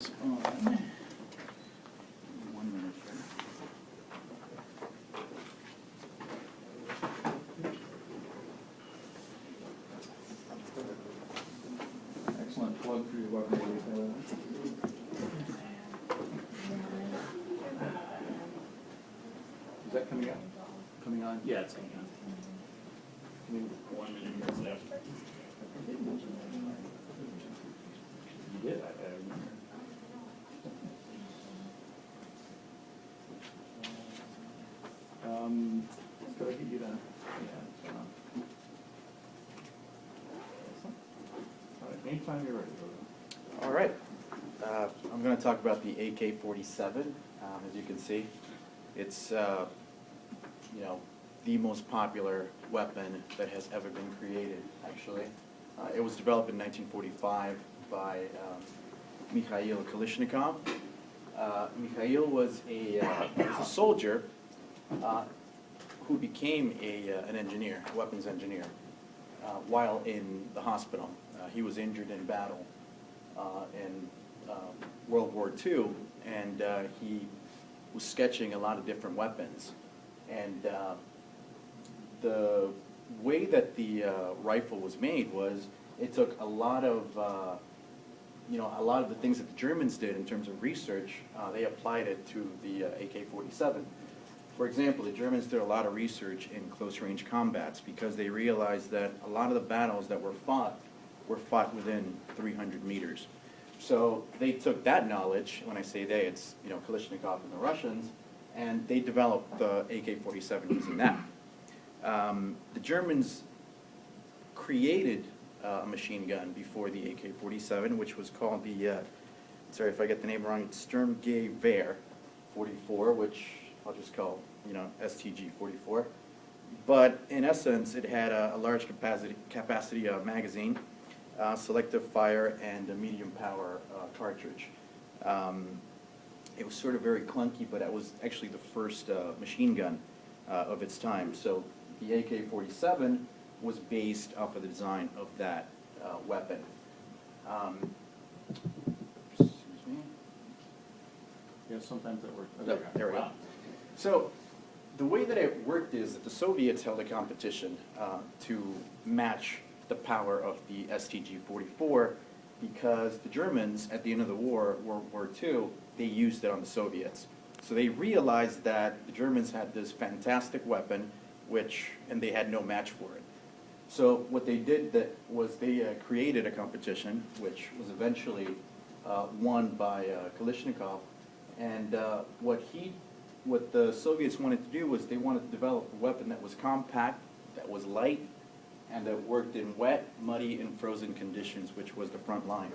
On. 1 minute here. Excellent plug for your weapon. Is that coming out? Coming on? Yeah, it's coming on. 1 minute here left. You did? I remember. Could I get you to? Yeah. All right. Anytime you're ready. All right. I'm going to talk about the AK-47. As you can see, it's the most popular weapon that has ever been created. Actually, it was developed in 1945 by Mikhail Kalashnikov. Mikhail was a soldier who became an engineer, a weapons engineer, while in the hospital. He was injured in battle in World War II, and he was sketching a lot of different weapons. And the way that the rifle was made was it took a lot of the things that the Germans did in terms of research. They applied it to the AK-47. For example, the Germans did a lot of research in close-range combats because they realized that a lot of the battles that were fought within 300 meters. So they took that knowledge, when I say they, it's Kalashnikov and the Russians, and they developed the AK-47 using that. The Germans created a machine gun before the AK-47, which was called the, sorry if I get the name wrong, it's Sturmgewehr 44, which I'll just call, STG-44. But in essence, it had a large capacity magazine, selective fire, and a medium power cartridge. It was sort of very clunky, but it was actually the first machine gun of its time. So the AK-47 was based off of the design of that weapon. Excuse me. Yeah, sometimes that works. No, there we go. So the way that it worked is that the Soviets held a competition to match the power of the STG-44 because the Germans, at the end of the war, World War II, they used it on the Soviets. So they realized that the Germans had this fantastic weapon, and they had no match for it. So what they did was they created a competition, which was eventually won by Kalashnikov. And what the Soviets wanted to do was they wanted to develop a weapon that was compact, that was light, and that worked in wet, muddy, and frozen conditions, which was the front line.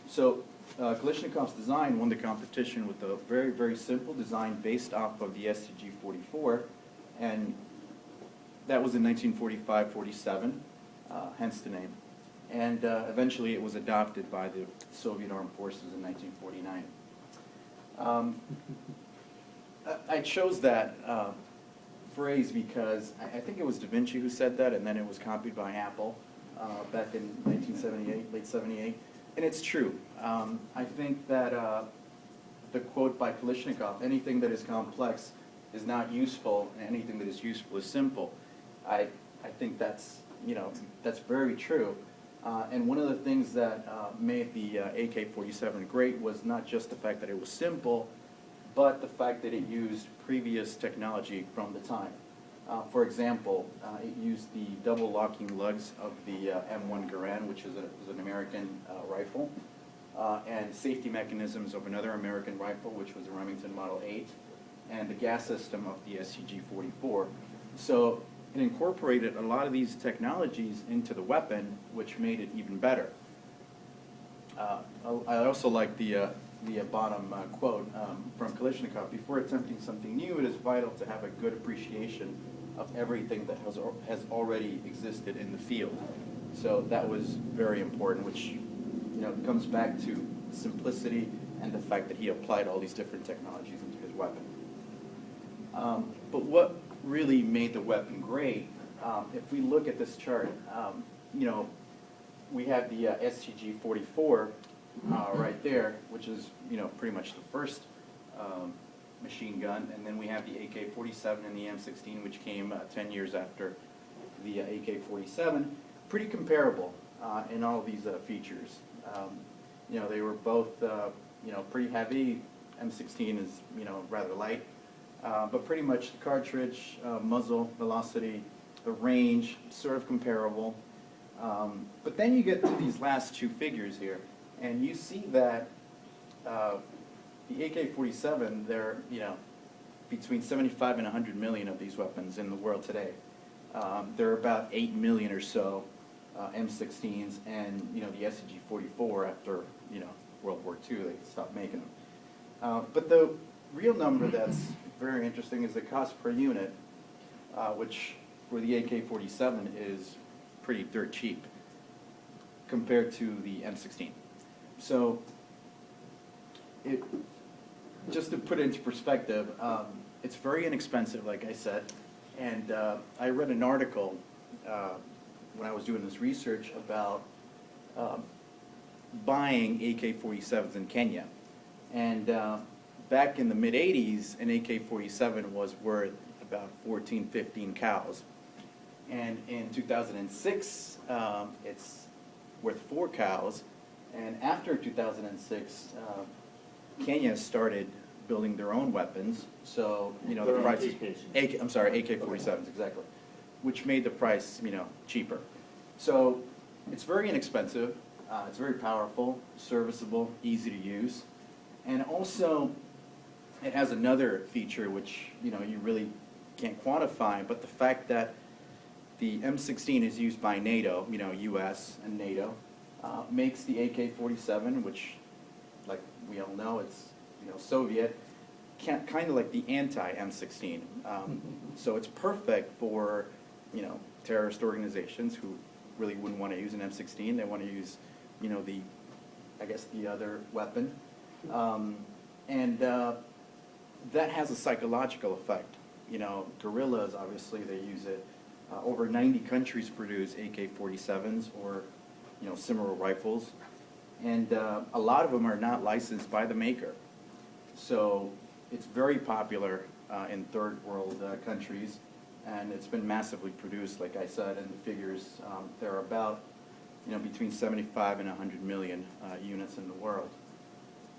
So Kalashnikov's design won the competition with a very, very simple design based off of the STG-44, and that was in 1945-47, hence the name. And eventually it was adopted by the Soviet Armed Forces in 1949. I chose that phrase because I think it was Da Vinci who said that, and then it was copied by Apple back in 1978, late 78. And it's true. I think that the quote by Kalashnikov, anything that is complex is not useful, and anything that is useful is simple. I think that's very true. And one of the things that made the AK-47 great was not just the fact that it was simple, but the fact that it used previous technology from the time. For example, it used the double locking lugs of the M1 Garand, which was an American rifle, and safety mechanisms of another American rifle, which was the Remington Model 8, and the gas system of the STG-44. So it incorporated a lot of these technologies into the weapon, which made it even better. I also like the bottom quote from Kalashnikov: "Before attempting something new, it is vital to have a good appreciation of everything that has already existed in the field." So that was very important, which comes back to simplicity and the fact that he applied all these different technologies into his weapon. But what really made the weapon great, if we look at this chart, we have the STG-44, right there, which is, pretty much the first machine gun. And then we have the AK-47 and the M16, which came 10 years after the AK-47. Pretty comparable in all these features. They were both, pretty heavy. M16 is, rather light. But pretty much the cartridge, muzzle, velocity, the range, sort of comparable. But then you get to these last two figures here, and you see that the AK-47, there are, between 75 and 100 million of these weapons in the world today. There are about 8 million or so M16s, and the STG-44 after World War II, they stopped making them. But the real number that's very interesting is the cost per unit, which for the AK-47 is pretty dirt cheap compared to the M16. So just to put it into perspective, it's very inexpensive, like I said, and I read an article when I was doing this research about buying AK-47s in Kenya. And back in the mid-'80s, an AK-47 was worth about 14, 15 cows. And in 2006, it's worth 4 cows. And after 2006, Kenya started building their own weapons. So, the Their own prices, AKs. I'm sorry, AK-47s, exactly, which made the price, cheaper. So it's very inexpensive, it's very powerful, serviceable, easy to use. And also, it has another feature which, you really can't quantify, but the fact that the M16 is used by NATO, US and NATO, makes the AK-47, which, like we all know, it's, Soviet, kind of like the anti-M16. So it's perfect for, terrorist organizations who really wouldn't want to use an M16. They want to use, the other weapon. And that has a psychological effect. Guerrillas, obviously, they use it. Over 90 countries produce AK-47s or, similar rifles. And a lot of them are not licensed by the maker. So it's very popular in third world countries, and it's been massively produced, like I said, in the figures. There are about, between 75 and 100 million units in the world.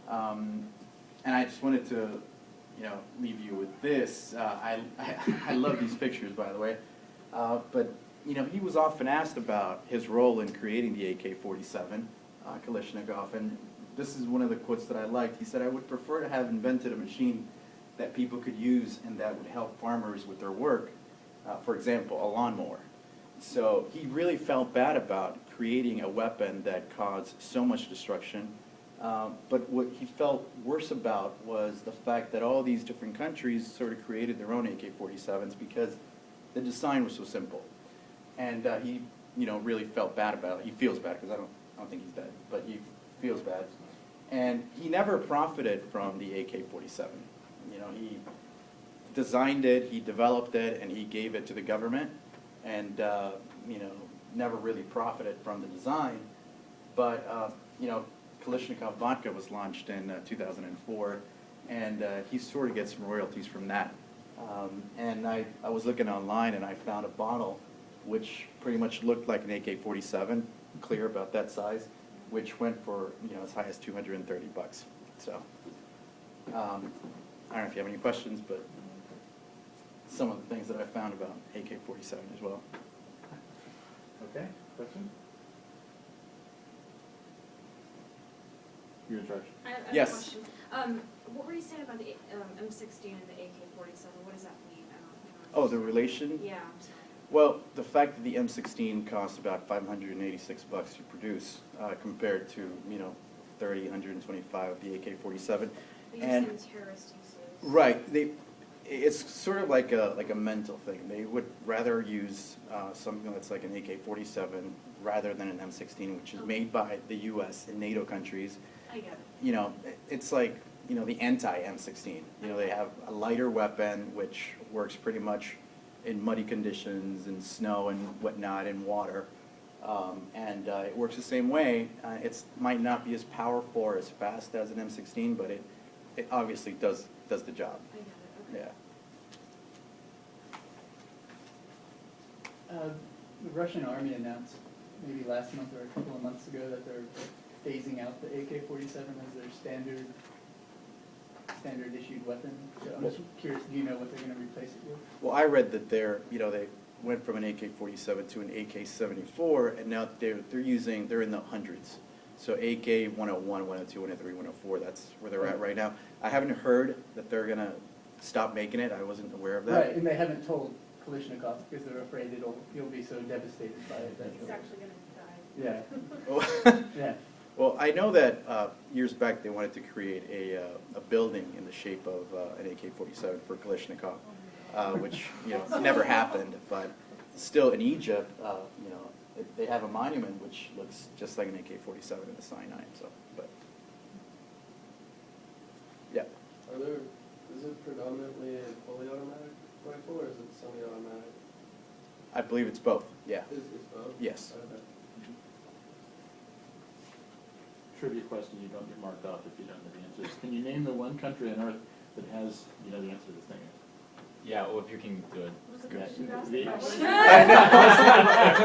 And I just wanted to, leave you with this. I love these pictures, by the way. But, he was often asked about his role in creating the AK-47, Kalashnikov, and this is one of the quotes that I liked. He said, "I would prefer to have invented a machine that people could use and that would help farmers with their work. For example, a lawnmower." So he really felt bad about creating a weapon that caused so much destruction. But what he felt worse about was the fact that all these different countries sort of created their own AK-47s because the design was so simple. And he, really felt bad about it. He feels bad because I don't think he's dead, but he feels bad. And he never profited from the AK-47. He designed it, he developed it, and he gave it to the government, and never really profited from the design. But Kalashnikov vodka was launched in 2004, and he sort of gets some royalties from that. And I was looking online, and I found a bottle which pretty much looked like an AK-47, clear, about that size, which went for as high as $230. So I don't know if you have any questions, but some of the things that I found about AK-47 as well. Okay, question? You're in charge. I have Yes. a question. What were you saying about the M16 and the AK-47? What does that mean? I don't Oh, the relation? Yeah, I'm sorry. Well, the fact that the M16 costs about $586 to produce, compared to, 30, 125 of the AK-47. But you're And saying terrorist uses. right, it's sort of like a mental thing. They would rather use something that's like an AK-47 rather than an M16, which is made by the U.S. and NATO countries. I get it. It's like, the anti-M16. They have a lighter weapon which works pretty much in muddy conditions and snow and whatnot and water. And it works the same way. It's might not be as powerful or as fast as an M16, but it obviously does the job. I get it, okay. Yeah. The Russian army announced maybe last month or a couple of months ago that they're phasing out the AK-47 as their standard issued weapon. So I'm just curious, do you know what they're going to replace it with? Well, I read that they went from an AK-47 to an AK-74, and now they're in the hundreds. So AK-101, 102, 103, 104, that's where they're at right now. I haven't heard that they're gonna stop making it. I wasn't aware of that. Right, and they haven't told Kalashnikov because they're afraid you'll be so devastated by it that He's you'll. actually gonna die. Yeah, Well, yeah. well, I know that years back they wanted to create a building in the shape of an AK-47 for Kalashnikov, which never happened. But still, in Egypt, they have a monument which looks just like an AK-47 in the Sinai. So, but yeah, Is it predominantly a fully automatic rifle or is it semi-automatic? I believe it's both. Yeah. It's both? Yes. Okay. Trivia question you don't get marked off if you don't know the answers. Can you name the one country on earth that has, the answer to this thing? Yeah, well, if you can do it. Because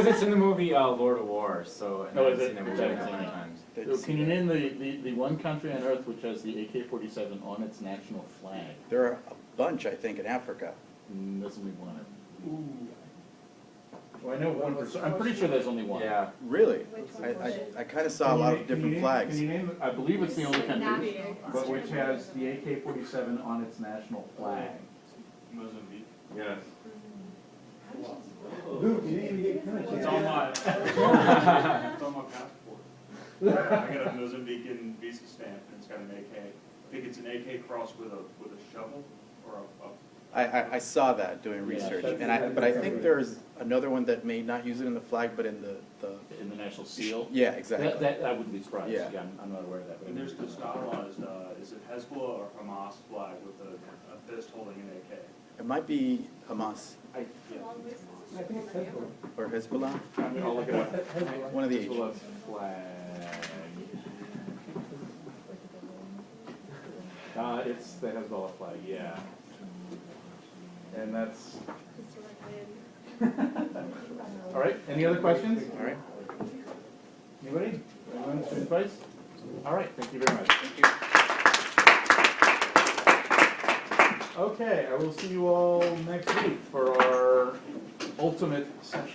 it's in the movie Lord of War, so and No, I've is it? seen that movie like 20 times. So can you name the one country on earth which has the AK-47 on its national flag? There are a bunch, I think, in Africa. There's only one. Ooh. Well, I know one. I'm pretty sure there's only one. Yeah. Really? Which one was it? I kind of saw a lot of different flags. Can you name, I believe it's the only country, National. but which has the AK-47 on its national flag. Mozambique. Yes. Dude, you didn't even get finished. It's on my, it's on my passport. I got a Mozambican visa stamp and it's got an AK. I think it's an AK crossed with a shovel or a I saw that doing Yeah, research, that's- but I think there's another one that may not use it in the flag, but in the In the national seal. yeah, exactly. That I wouldn't be surprised. Yeah. I'm not aware of that. But and there's the stylized, is it Hezbollah or Hamas flag with a fist holding an AK? It might be Hamas I think it's Hezbollah. or Hezbollah, I'll look it up. one of the H. Hezbollah flag. It's the Hezbollah flag, yeah. And that's, all right, any other questions? All right. Anybody? Anyone for advice? All right, thank you very much. Okay, I will see you all next week for our ultimate session.